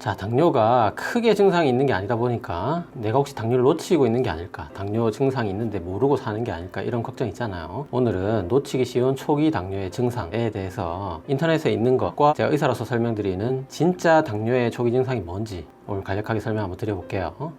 자, 당뇨가 크게 증상이 있는 게 아니다 보니까 내가 혹시 당뇨를 놓치고 있는 게 아닐까, 당뇨 증상이 있는데 모르고 사는 게 아닐까, 이런 걱정 있잖아요. 오늘은 놓치기 쉬운 초기 당뇨의 증상에 대해서 인터넷에 있는 것과 제가 의사로서 설명드리는 진짜 당뇨의 초기 증상이 뭔지 오늘 간략하게 설명 한번 드려볼게요.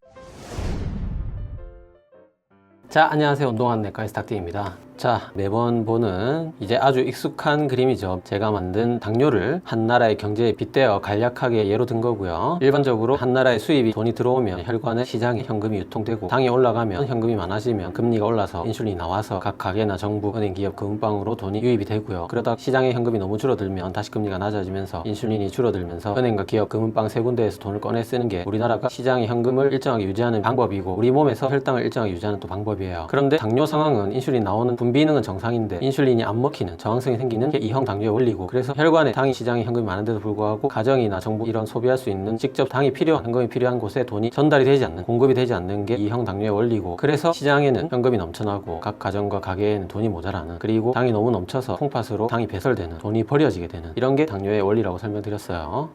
자, 안녕하세요. 운동하는 내과의 스탁팅입니다. 자, 매번 보는 이제 아주 익숙한 그림이죠. 제가 만든 당뇨를 한 나라의 경제에 빗대어 간략하게 예로 든 거고요. 일반적으로 한 나라의 수입이 돈이 들어오면 혈관의 시장에 현금이 유통되고, 당이 올라가면 현금이 많아지면 금리가 올라서 인슐린이 나와서 각 가게나 정부, 은행, 기업, 금융방으로 돈이 유입이 되고요. 그러다 시장에 현금이 너무 줄어들면 다시 금리가 낮아지면서 인슐린이 줄어들면서 은행과 기업, 금융방 세 군데에서 돈을 꺼내 쓰는 게 우리나라가 시장의 현금을 일정하게 유지하는 방법이고, 우리 몸에서 혈당을 일정하게 유지하는 또 방법이에요. 그런데 당뇨 상황은 인슐린 나오는 분비능은 정상인데 인슐린이 안 먹히는 저항성이 생기는 게 이형 당뇨의 원리고, 그래서 혈관에 당이 시장에 현금이 많은데도 불구하고 가정이나 정부 이런 소비할 수 있는 직접 당이 필요한, 현금이 필요한 곳에 돈이 전달이 되지 않는, 공급이 되지 않는 게 이형 당뇨의 원리고, 그래서 시장에는 현금이 넘쳐나고 각 가정과 가게에는 돈이 모자라는, 그리고 당이 너무 넘쳐서 콩팥으로 당이 배설되는, 돈이 버려지게 되는, 이런 게 당뇨의 원리라고 설명드렸어요.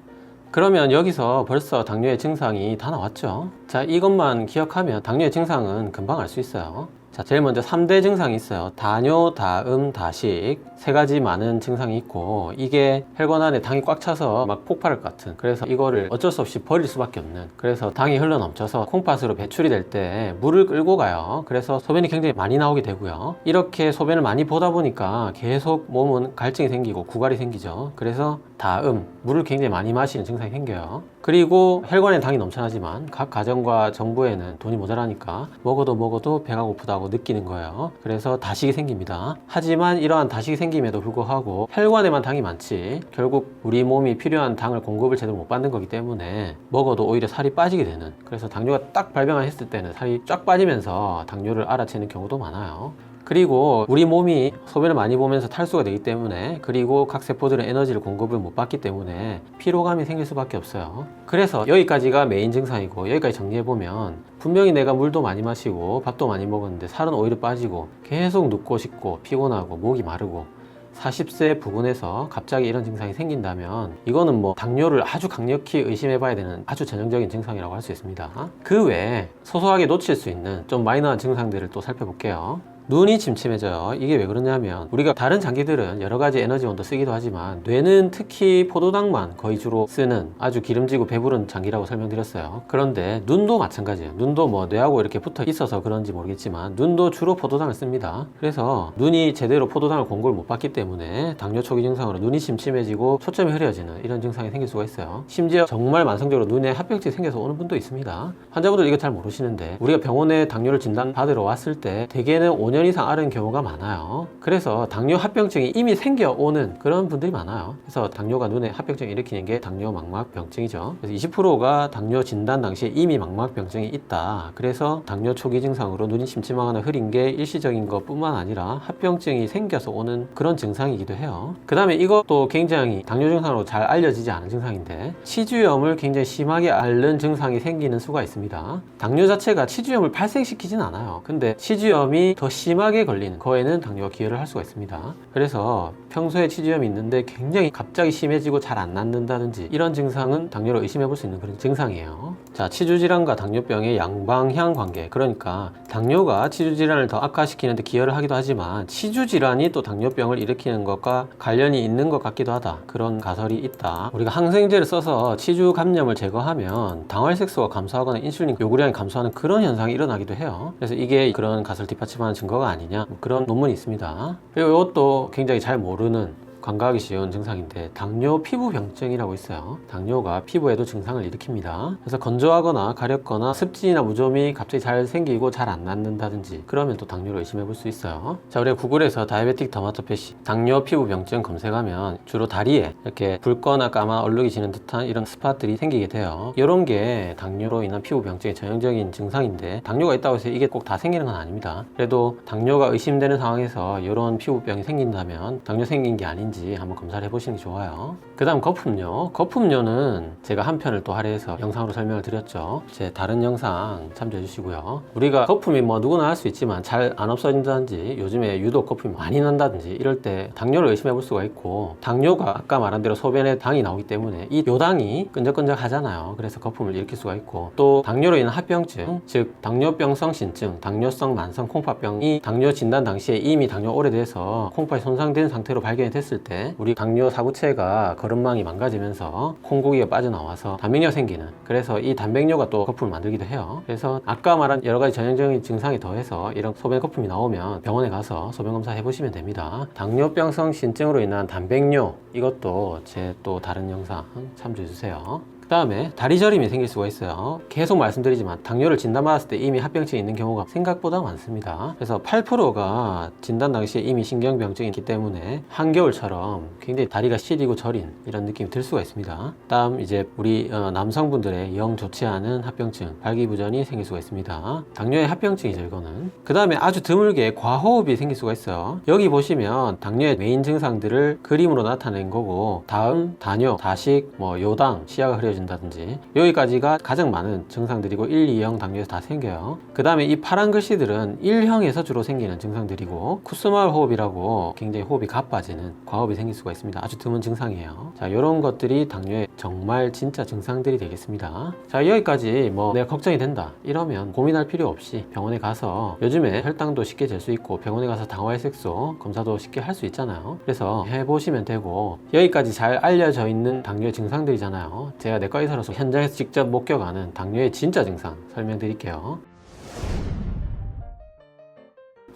그러면 여기서 벌써 당뇨의 증상이 다 나왔죠. 자, 이것만 기억하면 당뇨의 증상은 금방 알 수 있어요. 자, 제일 먼저 3대 증상이 있어요. 다뇨, 다음, 다식, 세 가지 많은 증상이 있고, 이게 혈관 안에 당이 꽉 차서 막 폭발할 것 같은, 그래서 이거를 어쩔 수 없이 버릴 수밖에 없는, 그래서 당이 흘러 넘쳐서 콩팥으로 배출이 될 때 물을 끌고 가요. 그래서 소변이 굉장히 많이 나오게 되고요. 이렇게 소변을 많이 보다 보니까 계속 몸은 갈증이 생기고 구갈이 생기죠. 그래서 다음, 물을 굉장히 많이 마시는 증상이 생겨요. 그리고 혈관에 당이 넘쳐나지만 각 가정과 정부에는 돈이 모자라니까 먹어도 배가 고프다고 느끼는 거예요. 그래서 다식이 생깁니다. 하지만 이러한 다식이 생김에도 불구하고 혈관에만 당이 많지, 결국 우리 몸이 필요한 당을 공급을 제대로 못 받는 거기 때문에 먹어도 오히려 살이 빠지게 되는, 그래서 당뇨가 딱 발병했을 때는 살이 쫙 빠지면서 당뇨를 알아채는 경우도 많아요. 그리고 우리 몸이 소변을 많이 보면서 탈수가 되기 때문에, 그리고 각 세포들은 에너지를 공급을 못 받기 때문에 피로감이 생길 수밖에 없어요. 그래서 여기까지가 메인 증상이고, 여기까지 정리해보면 분명히 내가 물도 많이 마시고 밥도 많이 먹었는데 살은 오히려 빠지고 계속 눕고 싶고 피곤하고 목이 마르고 40세 부근에서 갑자기 이런 증상이 생긴다면 이거는 뭐 당뇨를 아주 강력히 의심해봐야 되는 아주 전형적인 증상이라고 할 수 있습니다. 그 외에 소소하게 놓칠 수 있는 좀 마이너한 증상들을 또 살펴볼게요. 눈이 침침해져요. 이게 왜 그러냐면, 우리가 다른 장기들은 여러 가지 에너지원도 쓰기도 하지만 뇌는 특히 포도당만 거의 주로 쓰는 아주 기름지고 배부른 장기라고 설명드렸어요. 그런데 눈도 마찬가지예요. 눈도 뭐 뇌하고 이렇게 붙어 있어서 그런지 모르겠지만 눈도 주로 포도당을 씁니다. 그래서 눈이 제대로 포도당을 공급을 못 받기 때문에 당뇨 초기 증상으로 눈이 침침해지고 초점이 흐려지는 이런 증상이 생길 수가 있어요. 심지어 정말 만성적으로 눈에 합병증이 생겨서 오는 분도 있습니다. 환자분들 이거 잘 모르시는데, 우리가 병원에 당뇨를 진단받으러 왔을 때 대개는 5년 이상 앓은 경우가 많아요. 그래서 당뇨 합병증이 이미 생겨오는 그런 분들이 많아요. 그래서 당뇨가 눈에 합병증을 일으키는 게 당뇨 망막병증이죠. 그래서 20%가 당뇨 진단 당시에 이미 망막병증이 있다. 그래서 당뇨 초기 증상으로 눈이 침침하거나 흐린 게 일시적인 것 뿐만 아니라 합병증이 생겨서 오는 그런 증상이기도 해요. 그 다음에 이것도 굉장히 당뇨 증상으로 잘 알려지지 않은 증상인데, 치주염을 굉장히 심하게 앓는 증상이 생기는 수가 있습니다. 당뇨 자체가 치주염을 발생시키진 않아요. 근데 치주염이 더 심하게 걸리는 거에는 당뇨가 기여를 할 수가 있습니다. 그래서 평소에 치주염이 있는데 굉장히 갑자기 심해지고 잘 안 낫는다든지 이런 증상은 당뇨를 의심해 볼 수 있는 그런 증상이에요. 자, 치주질환과 당뇨병의 양방향 관계, 그러니까 당뇨가 치주질환을 더 악화시키는 데 기여를 하기도 하지만 치주질환이 또 당뇨병을 일으키는 것과 관련이 있는 것 같기도 하다, 그런 가설이 있다. 우리가 항생제를 써서 치주 감염을 제거하면 당활색소가 감소하거나 인슐린 요구량이 감소하는 그런 현상이 일어나기도 해요. 그래서 이게 그런 가설 뒷받침하는 증거가 아니냐, 그런 논문이 있습니다. 그리고 이것도 굉장히 잘 모르는, 간과하기 쉬운 증상인데, 당뇨 피부병증이라고 있어요. 당뇨가 피부에도 증상을 일으킵니다. 그래서 건조하거나 가렵거나 습진이나 무좀이 갑자기 잘 생기고 잘 안 낫는다든지 그러면 또 당뇨를 의심해 볼 수 있어요. 자, 우리가 구글에서 다이아베틱 더마토패시 당뇨 피부병증 검색하면 주로 다리에 이렇게 붉거나 까만 얼룩이 지는 듯한 이런 스팟들이 생기게 돼요. 이런 게 당뇨로 인한 피부병증의 전형적인 증상인데, 당뇨가 있다고 해서 이게 꼭 다 생기는 건 아닙니다. 그래도 당뇨가 의심되는 상황에서 이런 피부병이 생긴다면 당뇨 생긴 게 아닌 아닌지 한번 검사를 해보시는 게 좋아요. 그 다음 거품료. 거품료는 제가 한 편을 또 할애해서 영상으로 설명을 드렸죠. 제 다른 영상 참조해 주시고요. 우리가 거품이 뭐 누구나 할 수 있지만 잘 안 없어진다든지 요즘에 유독 거품이 많이 난다든지 이럴 때 당뇨를 의심해 볼 수가 있고, 당뇨가 아까 말한 대로 소변에 당이 나오기 때문에 이 요당이 끈적끈적 하잖아요. 그래서 거품을 일으킬 수가 있고, 또 당뇨로 인한 합병증, 즉 당뇨병성 신증, 당뇨성 만성 콩팥병이 당뇨 진단 당시에 이미 당뇨 오래돼서 콩팥이 손상된 상태로 발견이 됐을 때 우리 당뇨 사구체가 거름망이 망가지면서 콩고기가 빠져나와서 단백뇨가 생기는, 그래서 이 단백뇨가 또 거품을 만들기도 해요. 그래서 아까 말한 여러 가지 전형적인 증상이 더해서 이런 소변 거품이 나오면 병원에 가서 소변 검사 해보시면 됩니다. 당뇨병성 신증으로 인한 단백뇨, 이것도 제 또 다른 영상 참조해 주세요. 그 다음에 다리 저림이 생길 수가 있어요. 계속 말씀드리지만 당뇨를 진단받았을 때 이미 합병증이 있는 경우가 생각보다 많습니다. 그래서 8%가 진단 당시에 이미 신경병증이 있기 때문에 한겨울처럼 굉장히 다리가 시리고 저린 이런 느낌이 들 수가 있습니다. 다음 이제 우리 남성분들의 영 좋지 않은 합병증, 발기부전이 생길 수가 있습니다. 당뇨의 합병증이죠, 이거는. 그 다음에 아주 드물게 과호흡이 생길 수가 있어요. 여기 보시면 당뇨의 메인 증상들을 그림으로 나타낸 거고, 다음 다뇨, 다식, 요당, 시야가 흐려져 다든지 여기까지가 가장 많은 증상들이고 1, 2형 당뇨에서 다 생겨요. 그 다음에 이 파란 글씨들은 1형에서 주로 생기는 증상들이고, 쿠스마을 호흡이라고 굉장히 호흡이 가빠지는 과호흡이 생길 수가 있습니다. 아주 드문 증상이에요. 자, 이런 것들이 당뇨의 정말 진짜 증상들이 되겠습니다. 자, 여기까지 내가 걱정이 된다 이러면 고민할 필요 없이 병원에 가서, 요즘에 혈당도 쉽게 잴 수 있고 병원에 가서 당화혈색소 검사도 쉽게 할 수 있잖아요. 그래서 해보시면 되고, 여기까지 잘 알려져 있는 당뇨의 증상들이잖아요. 제가 내과 의사로서 현장에서 직접 목격하는 당뇨의 진짜 증상 설명드릴게요.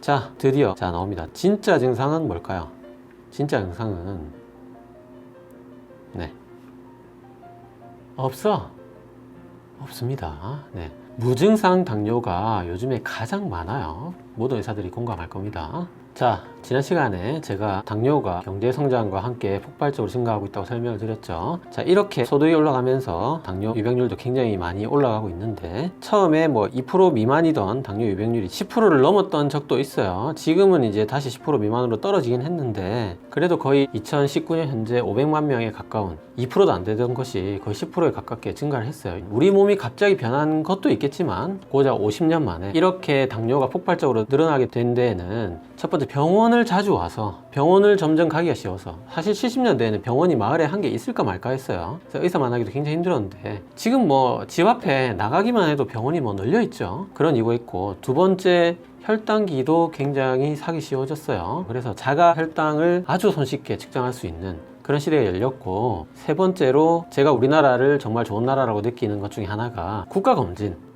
자, 드디어 나옵니다. 진짜 증상은 뭘까요? 진짜 증상은 없습니다. 무증상 당뇨가 요즘에 가장 많아요. 모든 의사들이 공감할 겁니다. 자, 지난 시간에 제가 당뇨가 경제 성장과 함께 폭발적으로 증가하고 있다고 설명을 드렸죠. 자, 이렇게 소득이 올라가면서 당뇨 유병률도 굉장히 많이 올라가고 있는데, 처음에 2% 미만이던 당뇨 유병률이 10%를 넘었던 적도 있어요. 지금은 이제 다시 10% 미만으로 떨어지긴 했는데, 그래도 거의 2019년 현재 500만 명에 가까운, 2%도 안 되던 것이 거의 10%에 가깝게 증가를 했어요. 우리 몸이 갑자기 변한 것도 있겠지만 고작 50년 만에 이렇게 당뇨가 폭발적으로 늘어나게 된 데에는 첫 번째, 병원을 자주 와서 병원을 점점 가기가 쉬워서, 사실 70년대에는 병원이 마을에 한 개 있을까 말까 했어요. 그래서 의사 만나기도 굉장히 힘들었는데, 지금 집 앞에 나가기만 해도 병원이 널려 있죠. 그런 이유가 있고, 두 번째, 혈당기도 굉장히 사기 쉬워졌어요. 그래서 자가 혈당을 아주 손쉽게 측정할 수 있는 그런 시대가 열렸고, 세 번째로 제가 우리나라를 정말 좋은 나라라고 느끼는 것 중에 하나가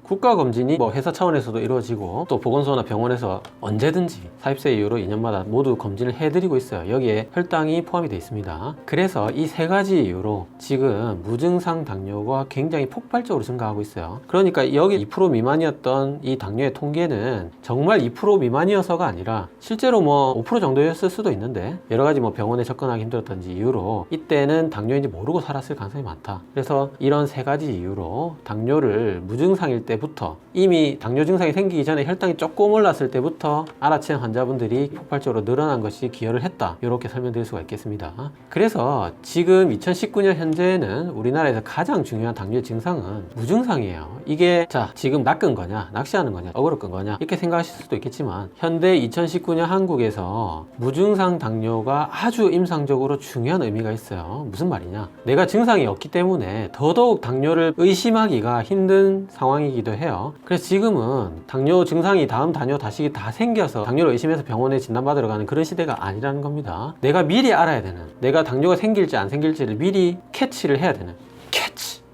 국가검진이 회사 차원에서도 이루어지고, 또 보건소나 병원에서 언제든지 40세 이후로 2년마다 모두 검진을 해드리고 있어요. 여기에 혈당이 포함이 되어 있습니다. 그래서 이 세 가지 이유로 지금 무증상 당뇨가 굉장히 폭발적으로 증가하고 있어요. 그러니까 여기 2% 미만이었던 이 당뇨의 통계는 정말 2% 미만이어서가 아니라 실제로 5% 정도였을 수도 있는데, 여러 가지 병원에 접근하기 힘들었던지 이유로 이때는 당뇨인지 모르고 살았을 가능성이 많다. 그래서 이런 세 가지 이유로 당뇨를 무증상일 때 부터, 이미 당뇨 증상이 생기기 전에 혈당이 조금 올랐을 때부터 알아챈 환자분들이 폭발적으로 늘어난 것이 기여를 했다, 이렇게 설명드릴 수가 있겠습니다. 그래서 지금 2019년 현재는 우리나라에서 가장 중요한 당뇨의 증상은 무증상이에요. 이게 지금 낚은 거냐, 낚시하는 거냐, 어그로 끈 거냐, 이렇게 생각하실 수도 있겠지만, 현대 2019년 한국에서 무증상 당뇨가 아주 임상적으로 중요한 의미가 있어요. 무슨 말이냐, 내가 증상이 없기 때문에 더더욱 당뇨를 의심하기가 힘든 상황이기도 해요. 그래서 지금은 당뇨 증상이 다음 다뇨 다식이 다 생겨서 당뇨를 의심해서 병원에 진단받으러 가는 그런 시대가 아니라는 겁니다. 내가 미리 알아야 되는, 내가 당뇨가 생길지 안 생길지를 미리 캐치를 해야 되는,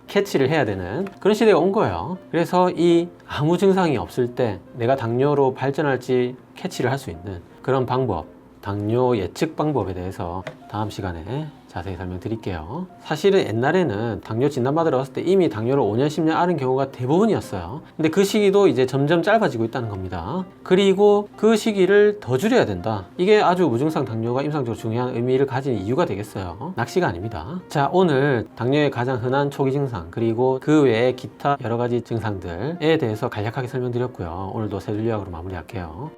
캐치를 해야 되는 그런 시대가 온 거예요. 그래서 이 아무 증상이 없을 때 내가 당뇨로 발전할지 캐치를 할 수 있는 그런 방법, 당뇨 예측 방법에 대해서 다음 시간에 자세히 설명드릴게요. 사실은 옛날에는 당뇨 진단받으러 갔을 때 이미 당뇨를 5년, 10년 앓은 경우가 대부분이었어요. 근데 그 시기도 이제 점점 짧아지고 있다는 겁니다. 그리고 그 시기를 더 줄여야 된다. 이게 아주 무증상 당뇨가 임상적으로 중요한 의미를 가진 이유가 되겠어요. 낚시가 아닙니다. 자, 오늘 당뇨의 가장 흔한 초기 증상, 그리고 그 외에 기타 여러 가지 증상들에 대해서 간략하게 설명드렸고요. 오늘도 세 줄 요약으로 마무리할게요.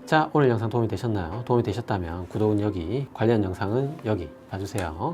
자, 오늘 영상 도움이 되셨나요? 도움이 되셨다면 구독은 여기, 관련 영상은 여기 봐주세요.